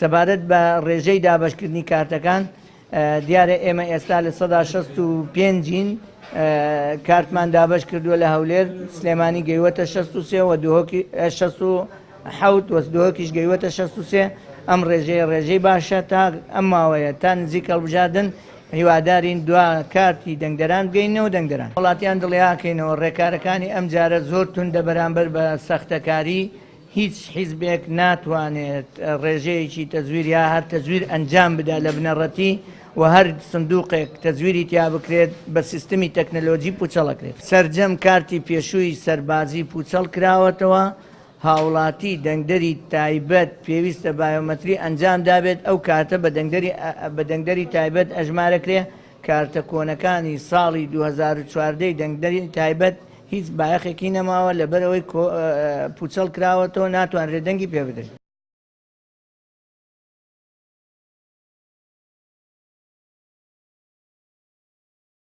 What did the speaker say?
سەبارەت بە ڕێژەی دابەشکردنی کارتەکان دیارە ئێمە ئێستا لە 165ین کارتمان دابەش کردووە لە هەولێر سلێمانی گەیوەتە 63 و 67 و دووهۆکیش گەیوەتە 63. ئەم ڕێژەی باشە تا ئەم ماوەیە تا نزیک هەڵبژاردن هیوادارین دوا کارتی دەنگدەران بگەینەوە دەنگدەران وڵاتیان دڵیاکەینەوە ڕێکارەکانی ئەم جارە زۆر توندە بەرامبەر بە سەختەکاری هیچ حیزبێک ناتوانێت ڕێژەیەکی تەزویر یا هەر تەزویر ئەنجام بدا لە بنەڕەتی و هەر سندوقێک تەزویری تیا بکرێت بە سیستمی تەکنەلۆجی پوچەڵەکرێت. سەرجەم کارتی پێشووی سەربازی پوچەڵ کراوەتەوە هاوڵاتی دەنگدەری تایبەت پێویستە بایۆمەتری ئەنجام دابێت ئەو کاتە بە دەنگدەری تایبەت ئەژمارەکرێ. کارتە کۆنەکانی ساڵی 2014 دەنگدەری تایبەت هیچ بایەخێکی نەماوە لەبەرەوەی پوچەڵ کراوەتەوە ناتوانرێت دەنگی پێ بدەین.